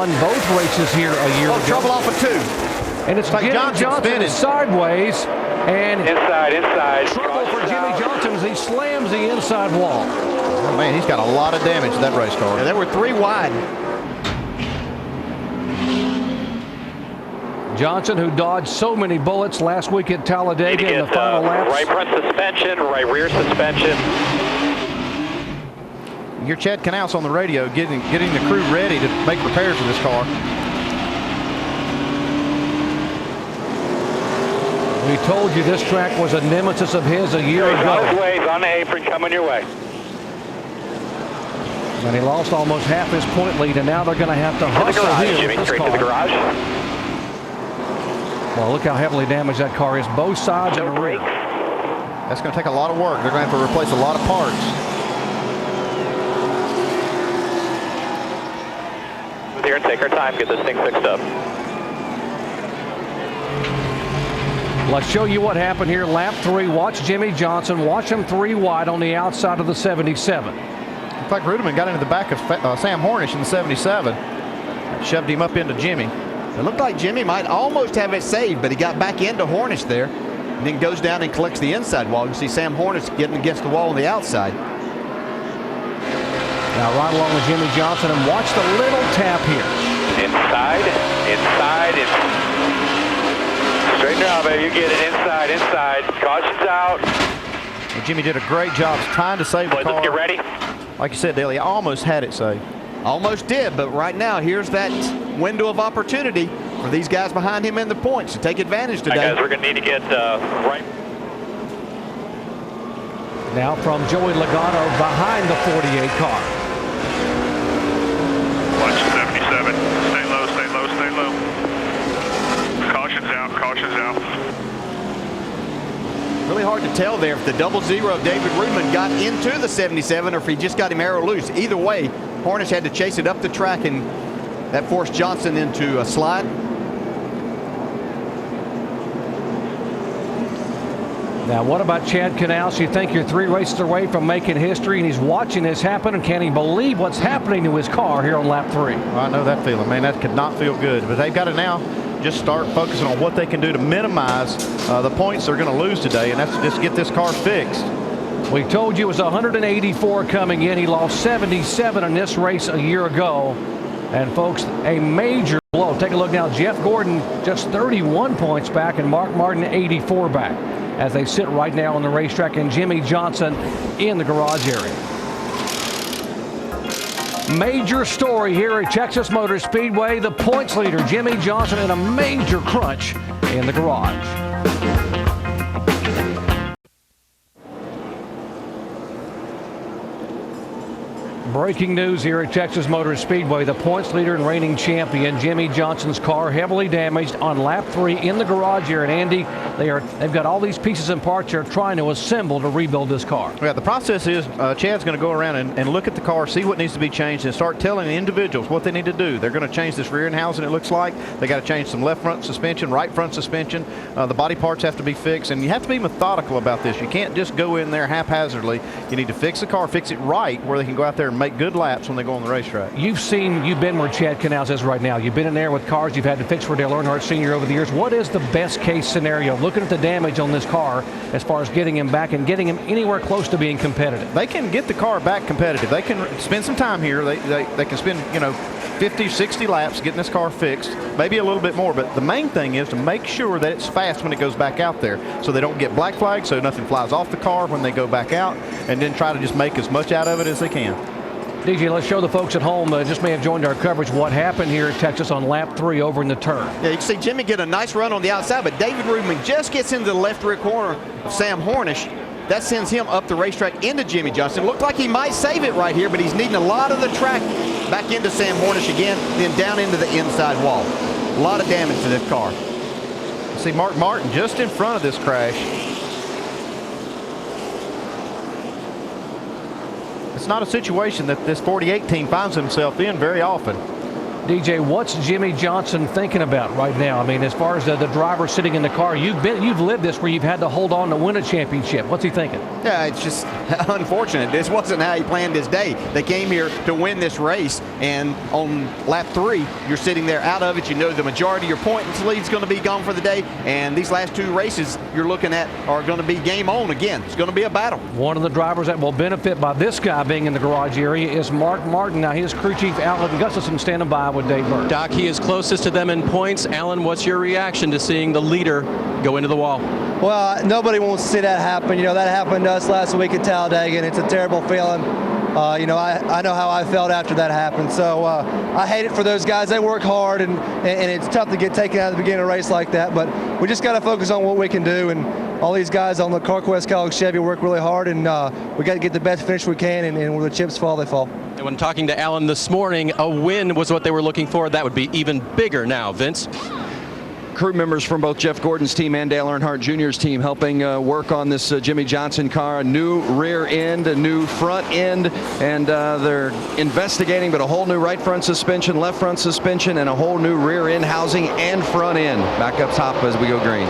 won both races here a year ago. Trouble off of 2. And it's like Johnson is sideways. And inside. Trouble for Jimmie Johnson as he slams the inside wall. Oh, man, he's got a lot of damage to that race car. Yeah, there were 3 wide. Johnson, who dodged so many bullets last week at Talladega in the final laps. Right front suspension, right rear suspension. Your Chad Knaus on the radio getting the crew ready to make repairs for this car. We told you this track was a nemesis of his a year ago. He's on the apron, coming your way. And he lost almost half his point lead, and now they're going to have to hustle here Jimmie, with this straight car. to the garage. Well, look how heavily damaged that car is, both sides and the rear. That's going to take a lot of work. They're going to have to replace a lot of parts. Here and take our time, get this thing fixed up. Let's show you what happened here. Lap 3, watch Jimmie Johnson. Watch him 3 wide on the outside of the 77. In fact, Ruderman got into the back of Sam Hornish in the 77. Shoved him up into Jimmie. It looked like Jimmie might almost have it saved, but he got back into Hornish there and then goes down and collects the inside wall. You see Sam Hornish getting against the wall on the outside. Now right along with Jimmie Johnson, and watch the little tap here. Inside. Straighten out, baby. You get it inside. Caution's out. And Jimmie did a great job trying to save the car. Let's get ready. Like you said, Dale, he almost had it saved. Almost did, but right now, here's that window of opportunity for these guys behind him in the points to take advantage today. Guys, we're going to need to get right. Now from Joey Logano behind the 48 car. Watch 77. Stay low. Caution's out. Really hard to tell there if the 00 of David Rudman got into the 77 or if he just got him arrow loose. Either way, Hornish had to chase it up the track, and that forced Johnson into a slide. Now, what about Chad Knaus? You think you're 3 races away from making history, and he's watching this happen, and can he believe what's happening to his car here on lap 3? I know that feeling, man. That could not feel good. But they've got to now just start focusing on what they can do to minimize the points they're going to lose today, and that's just get this car fixed. We told you it was 184 coming in. He lost 77 in this race a year ago. And, folks, a major blow. Take a look now. Jeff Gordon just 31 points back, and Mark Martin 84 back as they sit right now on the racetrack, and Jimmie Johnson in the garage area. Major story here at Texas Motor Speedway. The points leader, Jimmie Johnson, in a major crunch in the garage. Breaking news here at Texas Motor Speedway. The points leader and reigning champion, Jimmie Johnson's car, heavily damaged on lap 3 in the garage here. And Andy, they've got all these pieces and parts they're trying to assemble to rebuild this car. Yeah, the process is Chad's going to go around and look at the car, see what needs to be changed, and start telling the individuals what they need to do. They're going to change this rear end housing, it looks like. They got to change some left front suspension, right front suspension. The body parts have to be fixed, and you have to be methodical about this. You can't just go in there haphazardly. You need to fix the car, fix it right, where they can go out there and make good laps when they go on the racetrack. You've been where Chad Knaus is right now. You've been in there with cars you've had to fix for Dale Earnhardt Sr. over the years. What is the best case scenario, looking at the damage on this car, as far as getting him back and getting him anywhere close to being competitive? They can get the car back competitive. They can spend some time here. They can spend, 50, 60 laps getting this car fixed, maybe a little bit more. But the main thing is to make sure that it's fast when it goes back out there, so they don't get black flags, so nothing flies off the car when they go back out, and then try to just make as much out of it as they can. DJ, let's show the folks at home just may have joined our coverage what happened here at Texas on lap 3 over in the turn. Yeah, you can see Jimmie get a nice run on the outside, but David Rudman just gets into the left rear corner of Sam Hornish. That sends him up the racetrack into Jimmie Johnson. Looked like he might save it right here, but he's needing a lot of the track back into Sam Hornish again, then down into the inside wall. A lot of damage to this car. See Mark Martin just in front of this crash. It's not a situation that this 48 team finds himself in very often. DJ, what's Jimmie Johnson thinking about right now? I mean, as far as the driver sitting in the car, you've lived this where you've had to hold on to win a championship. What's he thinking? Yeah, it's just unfortunate. This wasn't how he planned his day. They came here to win this race, and on lap 3, you're sitting there out of it. You know the majority of your points lead is going to be gone for the day, and these last 2 races you're looking at are going to be game on again. It's going to be a battle. One of the drivers that will benefit by this guy being in the garage area is Mark Martin. Now, his crew chief, Alan Gustafson, standing by with Dave Burke. Doc, he is closest to them in points. Alan, what's your reaction to seeing the leader go into the wall? Well, nobody wants to see that happen. You know, that happened to us last week at Talladega, and it's a terrible feeling. You know, I know how I felt after that happened. So I hate it for those guys. They work hard, and it's tough to get taken out at the beginning of a race like that. But we just got to focus on what we can do. And all these guys on the CarQuest College Chevy work really hard, and we got to get the best finish we can. And where the chips fall, they fall. And when talking to Alan this morning, a win was what they were looking for. That would be even bigger now, Vince. Crew members from both Jeff Gordon's team and Dale Earnhardt Jr.'s team helping work on this Jimmie Johnson car. A new rear end, a new front end, and they're investigating, but a whole new right front suspension, left front suspension, and a whole new rear end housing and front end. Back up top as we go green.